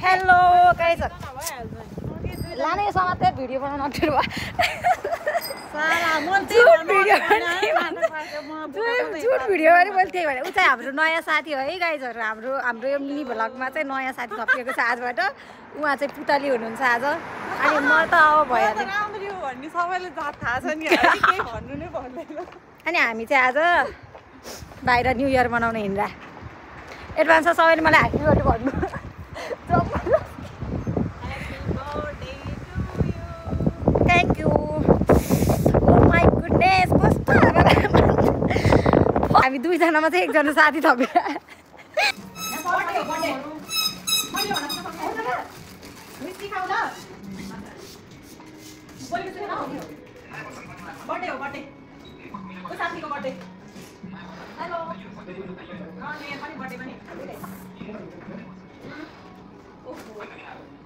Hello guys लाने समाते video बनाउन अप्ठ्यारो भयो झुट भिडियो पनि मैले त्यही भने ऊ चाहिँ हाम्रो नयाँ साथी हो है गाइजहरू हाम्रो यो मिनी भ्लगमा चाहिँ नयाँ साथी थपिएको छ आजबाट उहाँ चाहिँ पुतली हुनुहुन्छ आज अनि म त अब भइहाल्यो अनि हामी चाहिँ आज बाहिर न्यू इयर मनाउन हिँड्दा एडभान्समा सबैले मलाई ह्याप्पी बर्थडे भन्नु thank you oh my goodness कस्तो हामी दुईजनामा चाहिँ एकजना साथी थपेर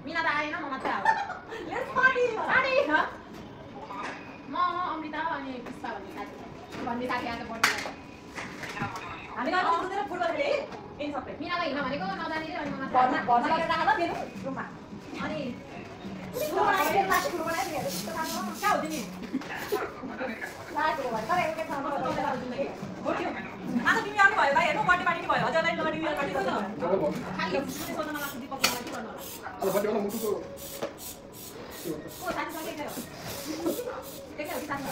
मिना त आएन म मात्र म अमृता अनि पुष्पा भन्ने साथी आज बर्थडे हामी गाउँमा फुटबल खेले इन सबै मिनालाई हिँड्न भनेको नजाने अनि म घरमा लगेर राख ल मेरो रुममा अनि कहाँ हो तिमी आज तिमी आउनु भयो भाइ हेर्नु बर्थडे पार्टी नि भयो हजुरलाई लडी उयो पार्टी गर्नु खाली सोध्न मलाई दीपक पार्टी गर्नु अब बर्थडे वाला मुटुको ओ साथी सँगै गयो देख्यौ कि साथी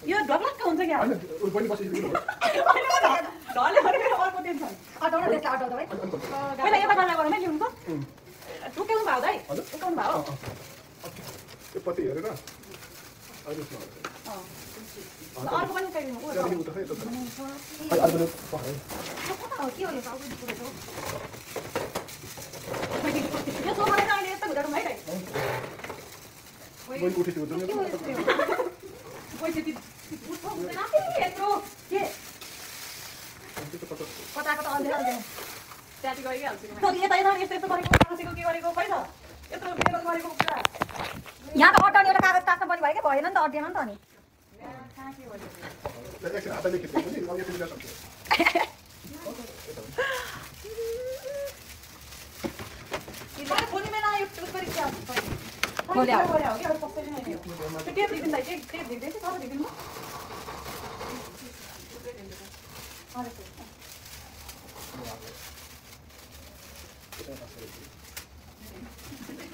यो ढकलक्क हुन्छ क्या पहिला यता गल्ला गरौँ है लिउनुको उक्याउनु भयो दाइ उक्याउनु भयो अर्को पनि उक्याइदिनु यो सोफाले त अहिले यस्तो हुँदा है दाइ कताको त अल्झेर त्यहाँ गइहाल्छु यस्तो गरेको के गरेको खै त यत्रो गरेको पुरा यहाँ त अटाउने एउटा कागज टाक्न पनि भयो क्या भएन नि त अड्डिएन नि त अनि फोन में ना यूट्यूब पर क्या खोल्या हो कि अब कसैले नै हो त्यो टेप दिदिन दाइ टेप दिदै छ सब दिदिन म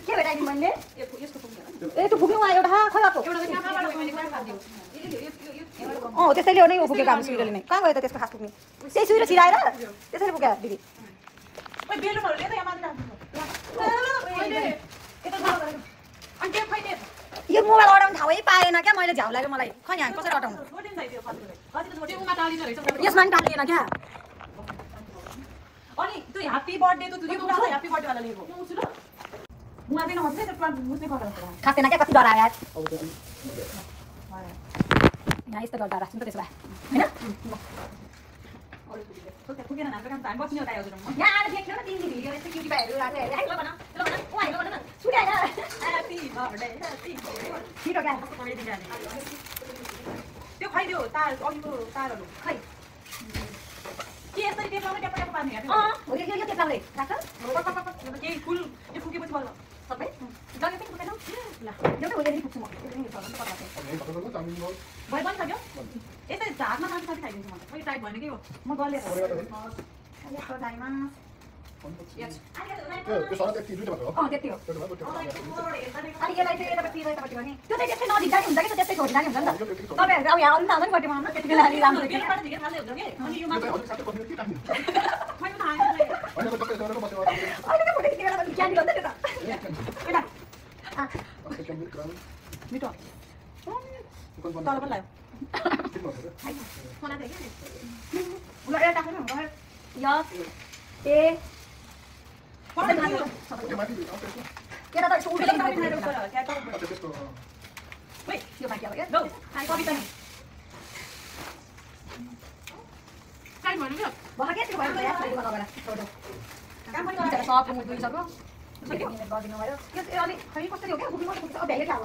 के भेटाइदिनु मैले यसको पुग्दैन ए त्यो पुग्नु एउटा खै आको एउटा चाहिँ कहाँबाट मैले कहाँ खादियो त्यसैले हो नै पुगेको हाम्रो सुइरोले नै कहाँ गयो त त्यसको खास पुग्ने त्यही सुइरो छिराएर त्यसैले पुग्यो दिदी ओइ बेलुनहरुले त यहाँ माथि राख्नु अनि टेप खै टेप यो मोबाइल अडाउन ठाउँै पाएन क्या मैले झ्याउ लाग्यो मलाई खै यहाँ कसरी अटाउनु यसमा नि टालिएन क्या अनि त्यो ह्यापी बर्थडे त तुझे कुरा ह्यापी बर्थडे वाला लेको मुआ दिन होते तो प्लान मुझे कर रहा है खाते ना क्या कति डरायो यार यहाँ यस्तो डर राख्छु त त्यसो भए हैन तो त्यो पुगेन हाम्रो काम त हामी बस्ने हो त हजुर यहाँ आएर देख्यो न तिमी भिडियो यस्तो क्युटी भाइहरु राखे है ल भन ओ हाइ भन सुटाएर ह्यापी बर्थडे छिटो क्या कमेडी जाने त्यो खै दियो तार अघिको तारहरु खै के यसरी टेप लाउने टेप टेप पार्ने हो यो टेप लाउने राख केही फुल यो फुकेपछि बल्ल सबै जग्गा पनि फुकेन ल एउटा उहिले पुग्छु म भइ पनि सक्यो यसै झारमा खान सबै खाइदिन्छु म मैले टाइप भने के हो म गले यस्तो टाइममा त्यो सडक त्यति दुईटा मात्र हो त्यति हो अनि यसलाई चाहिँ यताबाट यताबाट गर्ने त्यो चाहिँ त्यस्तै नजिक हुन्छ कि त्यस्तै छोडी जाने हुन्छ नि त तपाईहरु अब यहाँ आउनु थाल्नु नि बर्थडेमा आउनु त्यति बेला अलि राम्रो बेलबाट झिकेर खाल्दै हुन्छ के अनि यो मात्र अनि साथै कम्प्युटर के टाक्नु मैले थाहा छैन अनि त कतै गएर बस्यो अनि त फोटो खिच्ने बेला पनि क्यान्डी गर्दै थियो त एटा ओके कम्प्युटर क्राउन मिठो तल पनि लाग्यो खाना थियो के ल एउटा टाक्नु न यस ए केटा त यसो उल्टो यो बाँकी अब क्या लौ कविता नि काई भन्नु क्या भर्खर के थियो भयो यार लगेर फोटो काम पनि गरेर सब मुख दुइसक्यो गरिदिनु भयो यो अलि खै कसरी हो क्या बुझ्नु पर्छ अब भ्याइयो क्या अब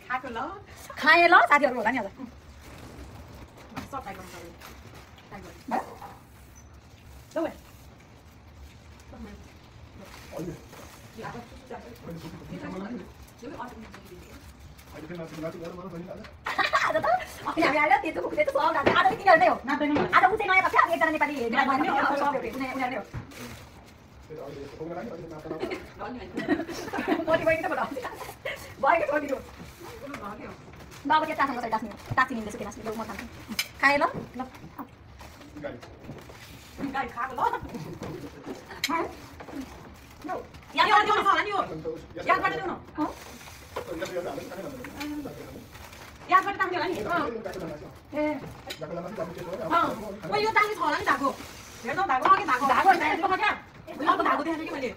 खाएको ल खाएँ ल साथीहरू होला नि अब सब टाइप गर्नु पर्यो लौ बाबा के टाक्नु पर्छ टाक्नु निन्दैछु के नाच्नु म खान्छु खाएँ ल ल गाडी खाएको ल याद गर्नु होला नि हो याद गर्नु न याद गर्नु तान्थ्यो होला नि ए ओ यो तान्थ्यो होला नि धागो हेर्नु धागो अघि धागो धागो हेर्नु क्या अर्को धागो देखेको कि मैले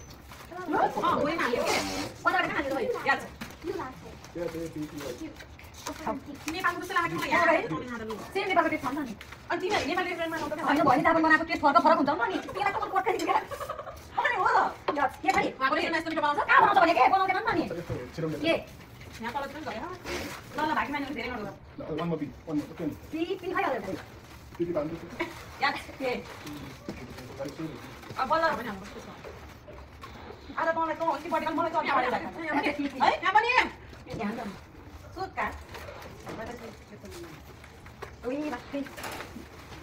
गोइ हाल्यो के पछाडि पनि हाल्यो भाइ याद छ नेपालको जस्तो लाग्यो मलाई याद है सेम नेपालको टेस्ट खान्छ नि अनि तिमीहरु नेपाली रेस्टुरेन्टमा आउँदा हैन भनि तापन बनाएको टेस्ट फरक हुन्छ नि त्यसलाई त कोट खाइदिन्छ अनि हो ल के खाइ आफूले यस्तो मिठो बनाउँछ कहाँ बनाउँछ भने के बनाउँदैन नि के यहाँ तल पनि गयो ल ल भागी मान्नु धेरै गर्नु वन मोर पी खाइहाल्यो पी बान्नु याद के अब बल्ल पनि हाम्रो आज मलाई त अस्ति बर्थडे मलाई चर्चा गरेर है यहाँ पनि ध्यान गर्नु सोधका ओइ बाक्कै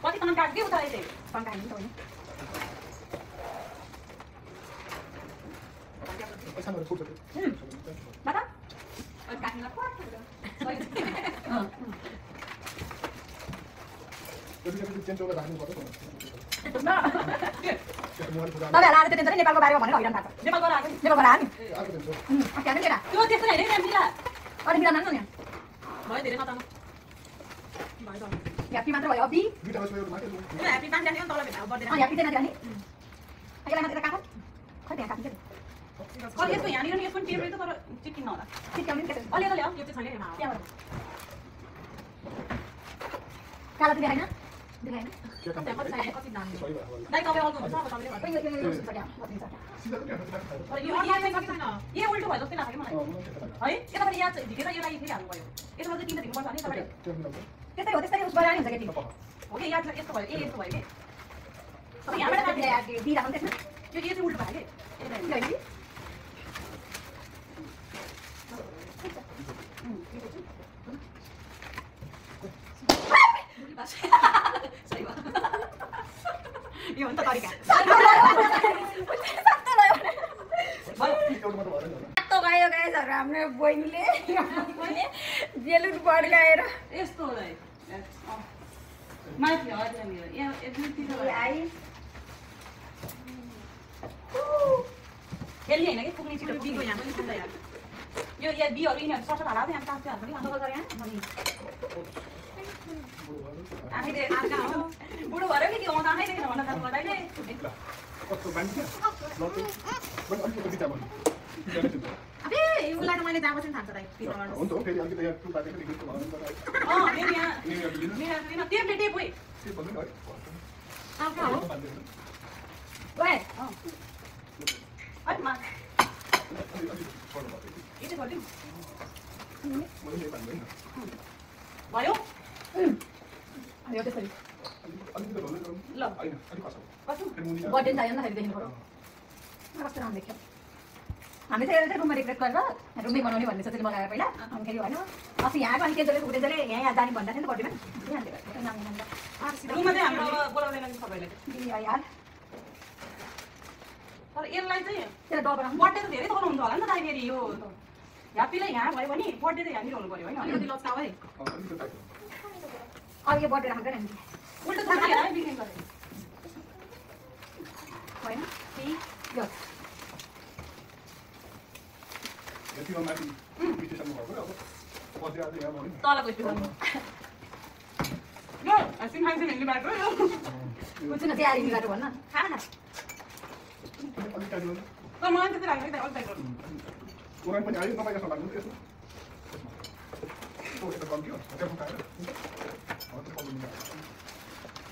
कति तन काट्दै उता अहिले तन काट्नु त होइन पैसाहरु फुट्छ बाटा अनि काट्नुलाई पर्छ कति चेन्ज गरेर राख्नु पर्छ तपाईहरुलाई आज त्यो नेपालको बारेमा भनेर हैरान थाहा छ नेपालबाट आएको नेपालबाट आयो ए आएको दिन्छ त्यहाँ केटा त्यो त्यस्तो हैन नि मिला अनि मिला नान्नु नि भयो धेरै नतामा भयो त ह्यापी मात्र भयो अबि दुईटा बस भयो माथि ल ह्यापी पान जाने तल भेटा बर्थडे ह्यापी चाहिँ नजाने अहिले मात्र काट्नु खै त्यहाँ काट्नु के अलि यस्तो यहाँनिर नि यसको टेबल त तर चिकिन होला चिकाउने के अलि अलि ल्याऊ यो चाहिँ छैन त्यहाँबाट काला चाहिँ देखाइन देखाइन के काम कति साइज कति दाम सही भयो दाइ तपाईँ अल्को हुन्छ अब तपाईँले यो सक्या सिधा पनि हाल्नु अरे यो यहाँ चाहिँ सकिदैन ए उल्टो भयो जस्तै लाग्यो मलाई है यताबाट यहाँ चाहिँ झिकेर यसलाई फेरि हाल्नु भयो यसमा चाहिँ तिनवटा दिनुपर्छ भने तपाईँले त्यस्तै हो त्यस्तै उस गरेर नि हुन्छ केटी हो कि याद यस्तो भयो ए यस्तो भयो के अब यहाँबाट काटिदिइराख्नु त्यसमा त्यो चाहिँ उल्टो भयो कि सही भयो यो हो नि त तरिका तो गयो गाइसहरु हाम्रो बहिनीले बेलुन पड्काएर यस्तो होला माथि हजुर मेरो यहाँ दुईतिर आई खेल्ने हैन के पुग्ने छिटो बिको यहाँ पनि पुग्दै यार यो या बिहरु यिनीहरु ससो हालाउ यहाँ काट्छ पनि अन्त गरे यहाँ अनि आफैले आर्का हो बुढो भएर के आउँछ आफै देखेन भन्न त गर्दैले कस्तो बानी लट्टे बस अलिकति बिटा भयो अबे यसलाई त मैले जाबो चाहिँ थाहा छ दाइ हुन्छ हो फेरि अलिकति यहाँ टु बाटेको निक्लिन्छ भन्नु त मेरो यहाँ मेरो टेपले टेप होइ के भन्नु है आर्का हो ओए अरे मा अलि छोड्नु पर्छ यति गर्दिउ मैले नै भन्दैन भयो यो त्यसरी अलिकति भन्नु ल हैन अलि कसो कसो फेरि मुनि बर्थडे चाहियो नि त देख्नु पर्यो कस्तो राम्रो देख्यो हामी चाहिँ एउटा रुममा रिक्वेस्ट गरेर रुमै बनाउने भन्ने सोचेर लगाएर पहिला अनि फेरि होइन अस्ति यहाँको अनि केजले फुटेजले यहाँ जाने भन्दा थियो नि त बर्थडेमा रुममा चाहिँ हाम्रो बोलाउँदैन नि सबैले यार तर यसलाई चाहिँ त्यसलाई डर बनाउनु बर्थडे त धेरै तल हुन्छ होला नि त दाइ फेरि यो ह्याप्पीलाई यहाँ भयो भने बर्थडे चाहिँ यहाँनिर हुनु पर्यो होइन अलिकति लस्का है अलिकति टाइट अब यो बर्थडे राख्दैन नि उल्टो थाहा है बिग्रिङ गरे होइन त्यही यो यतिमा माथि पिटिसन भएको अब पछि आज यहाँ भन्नु तलको स्पिकर यो सिम खान्छ नि बाटो यो बुझ्छु न तयारी मिलाएर भन्न खाना अलिक टाइट गर्नु त मलाई त्यति लाग्दैन अलिक टाइट गर्नु उनीहरू पनि आयो तपाईँको लाग्नु त्यसो यता कम्ती हो त्यहाँ फुकाएर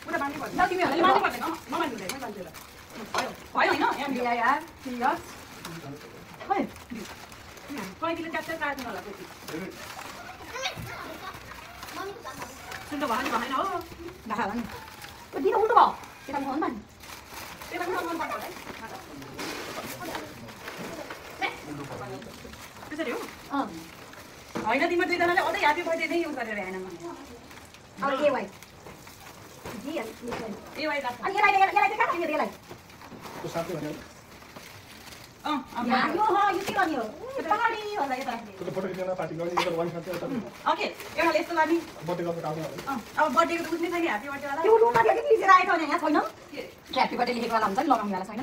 पुरा बाँध्नु पर्छ ल तिमीहरूलाई बाँध्नु पर्दैन नबाँध्नु हुँदैन बाँध्नुलाई भयो भयो होइन यहाँ यार सिरियस खै कहिलेले च्याप्चा काट्नु होला पछि सुन्नु भएन भएन हो ढाका नि त्यो दिन उल्टो भयो त्यता मन नि त्यता पनि मन पर्छ होला त्यसरी हो होइन तिम्रो दुईजनाले अझै ह्याप्पी बर्थडे नै युज गरेर हेर्न अब ए वाइ जी ए वाइ अनि यसलाई चाहिँ कहाँ तिमीहरू यसलाई त्यो साथै भने यहाँ यो हो यो के गर्ने हो पहाडी होला यता त्यो फोटो खिच्न पार्टी गर्ने यो वाइन खान्छ यता ओके एउटाले यस्तो गर्ने बर्थडे गर्नु काट्नु होला अब बर्थडेको त बुझ्नै छैन ह्याप्पी बर्थडे वाला त्यो रुममा त्यो के लिएर आएको भने यहाँ छैन ह्याप्पी बर्थडे लेखेको वाला हुन्छ नि लगाउने वाला छैन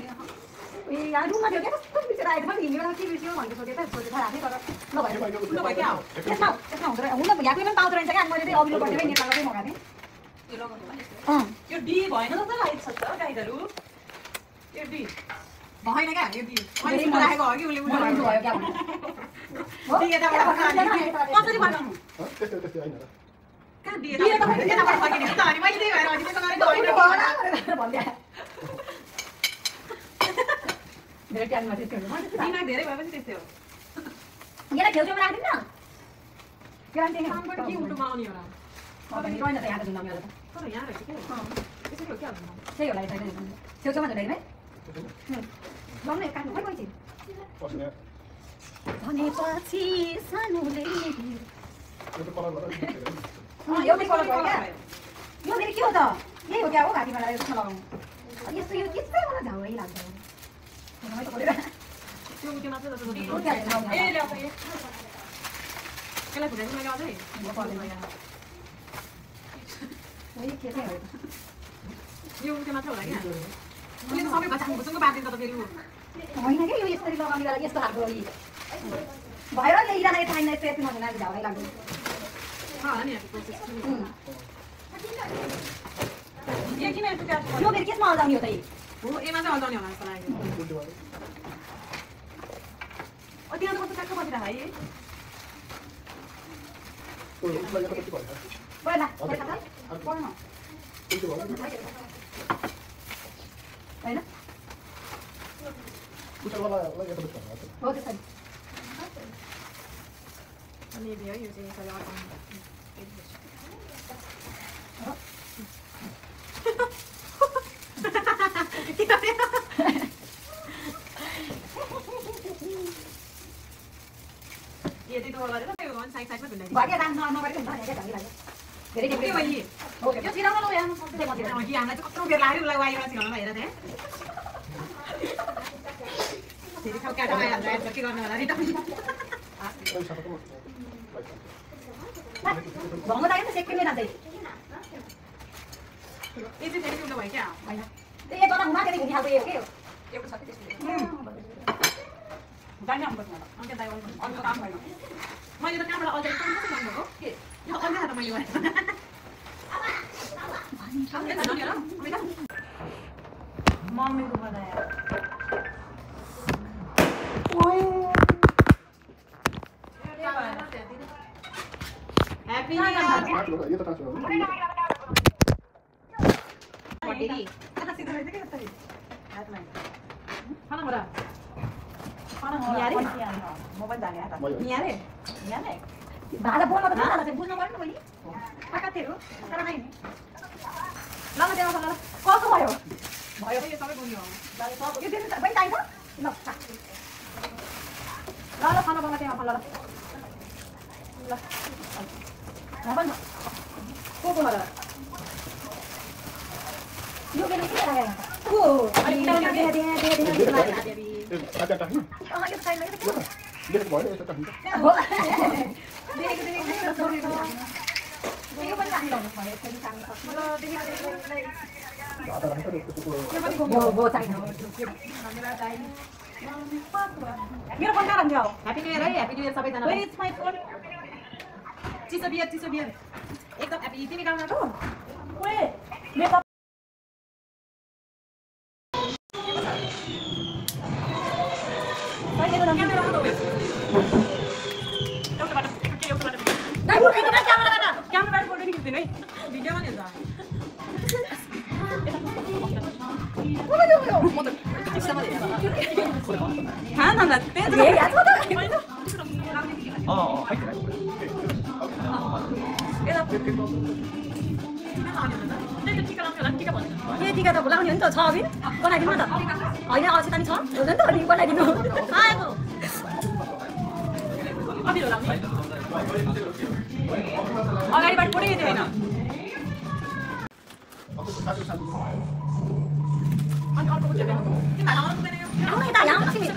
ए यहाँ रुममा थियो क्या कस्तो बिचरा आएको छ हिँडेर के बिर्स्यो भनेर सोधेको सोधेको राखेँ तर नभए नभए क्या हो त्यसमा हुँदो रहेछ हुन ह्याप्पी पनि पाउँदो रहेछ क्या मैले चाहिँ अघिल्लो बर्थडेमै नेपालमै मगाएको थिएँ यो लगाउनु यो डी भएन जस्तो लागेको छ त गाइडहरू यो डी भएन क्या यो डी अहिले राखेको हो कि उसले भयो क्या डी यताबाट कसरी बनाउनु त्यस्तै त्यस्तै होइन कहाँ डी यताबाट फर्किने त अनि मैले त्यही भएर अघि त्यसो गरेको होइन भनिदिए धेरै टाइममा चाहिँ दिमाग धेरै भएपछि त्यस्तै हो यहाँ छेउछेउमा राखिदिनु न कामबाट के उल्टोमा आउने होला छैन त यहाँ त जुन नमिला तर यहाँ रहेछ क्या त्यसरी हो क्या त्यही होला छैन छेउछेउमा झन् है लगाउनु काट्नु खै गएपछि पस्ने भनेपछि सानोले यो त कलर गरेर एउटै कलर भयो क्या यो फेरि के हो त यही हो क्या हो घाँटीमा लगाएर यसमा लगाउनु यस्तो यो त्यस्तै मलाई झाउै लाग्छ त्यो उठ्यो मात्र जस्तो ए ल्याउँछ यसलाई फुटाइदिनु मैले अझै यो उठ्यो मात्र होला क्या उसले त सबै बच्चा भुसुङ्गो बाँधिन्छ त फेरि होइन क्या यो यसरी लगाउने बेला यस्तो खालको भयो नि इरालाई टाइम यस्तो यति नहुँदा झाउै लाग्यो नि प्रोसेस यो किन यस्तो यो फेरि केसमा हल्दाउने हो त हो एमा चाहिँ हल्दाउने होला जस्तो लाग्यो त्यहाँ त कस्तो ट्याक्क बसिरहेको है उसलाई यता कति भयो पहिला पढ्न होइन उसलाई यता कति भयो हो त्यसरी अनि यो चाहिँ यसरी अटाउनु यति त होला साइड साइडमा भए दाम नगरेको हुन्छ भने क्या झन्डै लाग्यो धेरै के मैले हो यो चिराउनु याम त्यही मात्रै कि हामीलाई चाहिँ कत्रो बेर लाग्यो उसलाई वाइबाट चिराउन हेर त्यहाँ फेरि खाउ काटा आयो हामीलाई के गर्नु होला नि त भङ्गो लाग्यो त सेकेन्डले नाच्दै यो चाहिँ फेरि उल्टो भयो क्या होइन त्यही एउटा घुमा त्यही घुमी खालको यो के हो एउटा छ त्यसले दाइना आउनुपर्छ होला अन्त दाइ अरू काम भएन मैले त कहाँबाट अझै काम कसरी गर्नुभएको के यो अन्य हात मैले गरेँ मम्मीको बनायो ह्याप्पी ये तो ट्रांसफर बर्थडे खाना हो रहा मोबाइल जाने आता यहाँ रे भाडा बोल्न त थाहा छ बुझ्नु पर्यो नि मैले पक्का थियो तर नै ल म देऊ ल कसो भयो भयो यो सबै बोल्नु हो यो दिन पनि चाहिन्छ ल ल ल खाना बनाउँदै ल ल ल भन को होला यो के के लाग्यो को अनि दे अच्छा टाइम यो साइड लाग्यो ये भयो यस्तो टाइम हो देखेको यो पनि राख्नु भयो फेरि काम सक्नु ल देखेको आता राख्छ त्यसको वो चाहिन्छ धन्यवाद दाइ मेरो फोन कहाँ राख्नु हो ह्याप्पी न्यू इयर है ह्याप्पी न्यू इयर सबैजना वेयर इज माइ फोन चिसो बियर एकदम ह्याप्पी तिमी गाउन गयो ओए मेरो क्यामेराबाट फोटो खिच्दिनु है भिडियोमा नि के टिका त बोलाउने हो नि त छ अभिन बनाइदिनु न त होइन असिता नि छ हुन्छ नि त अनि बनाइदिनु आएको अगाडिबाट फोटो खिच्यो होइन अनि अर्को फोटो आउनु यता यहाँ तिमी यहाँ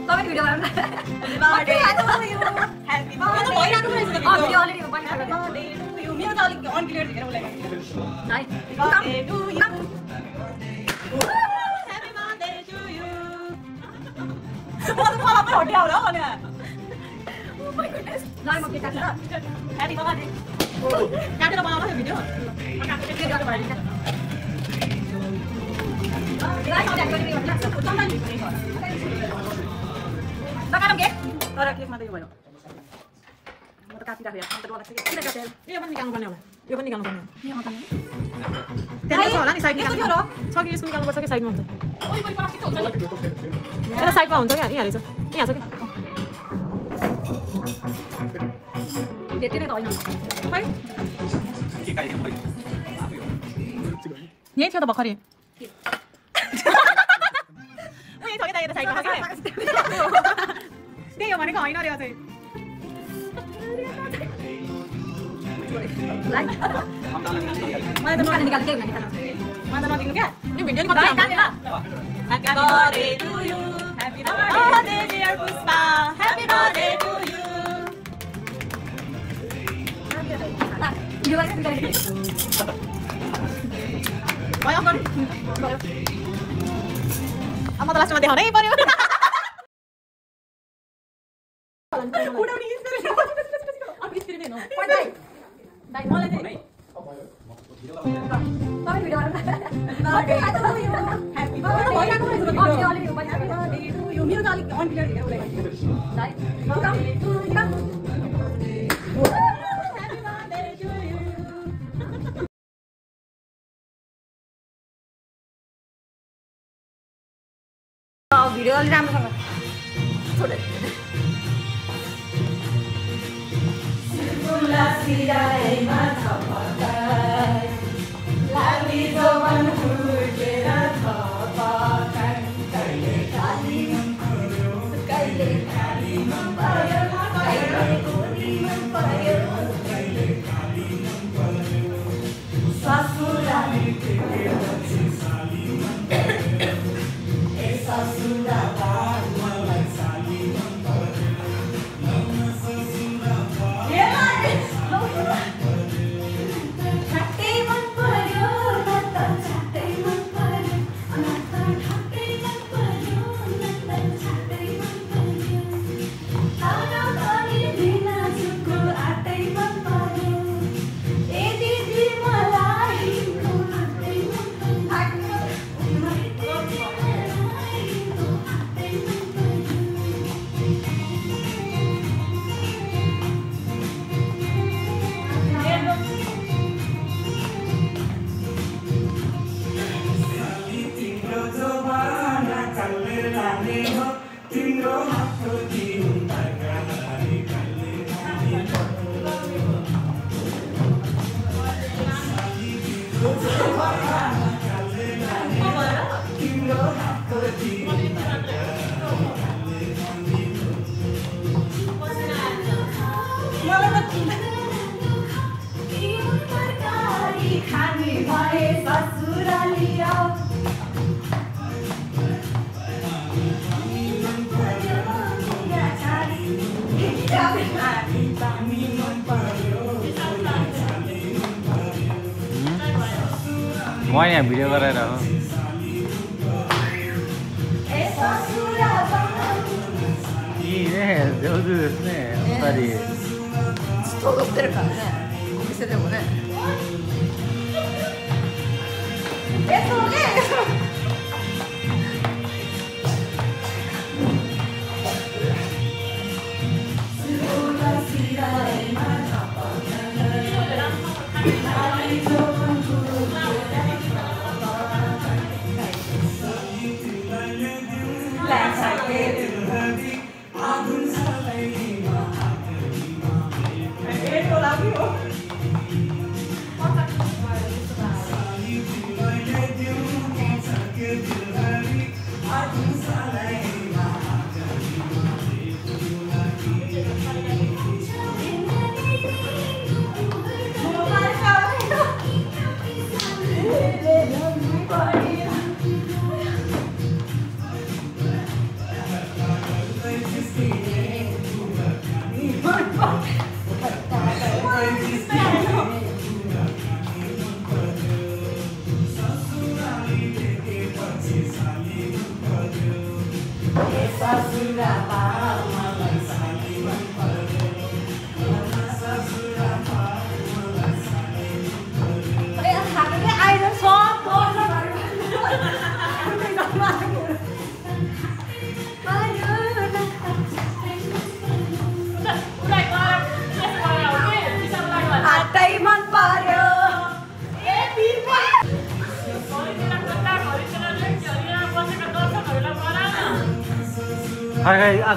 तपाईँ भिडियो बनाउनु मेरो त अलिक अनक्लियर थियो उसलाई काटेर बनाउनु त्यो भिडियो तर केकमा त यो भयो म त काटिराखेको यो पनि निकाल्नु पर्ने होला यो पनि निकाल्नु पर्ने त्यहाँ छ होला नि साइड निकाल्नु छ कि यसको निकाल्नुपर्छ कि साइडमा हुन्छ एउटा साइडमा हुन्छ क्या यहाँ रहेछ यहाँ छ कि त्यति नै त होइन खै यही थियो त भर्खरै यही छ कि त यता साइडमा त्यही हो भनेको होइन रे अझै मलाई त नकाल्ने निकाल्नु केही हुँदैन मलाई त नदिनु क्या यो भिडियो नि कति Happy birthday to you. Happy birthday, dear Puspa. Happy birthday to you. यो गर्छ निकाल्ने भयो गर्नु अब म त लास्टमा देखाउनै पर्यो उडाउने स्पिरिट हो दाइ मलाई चाहिँ तपाईँ भिडियो गर्नु Happy birthday to you. मेरो त अलिक अनक्लियर थियो उसलाई भिडियो अलि राम्रोसँग छोडेर म यहाँ भिडियो गरेर हो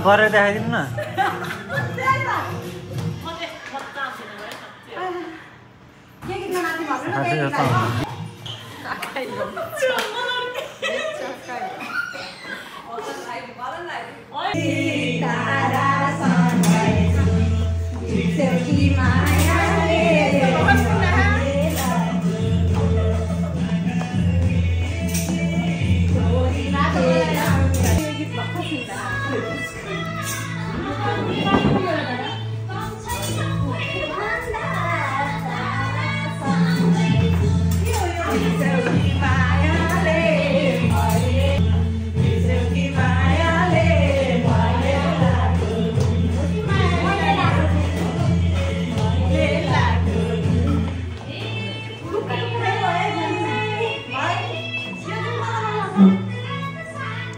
गरेर देखाइदिनु न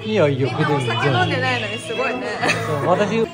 いいよ、いいよ。お酒飲んでないのにすごいね。私。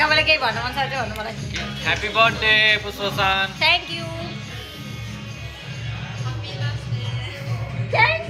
तपाईँलाई केही भन्नु मन छ चाहिँ भन्नु मलाई happy birthday Pushpasan thank you thank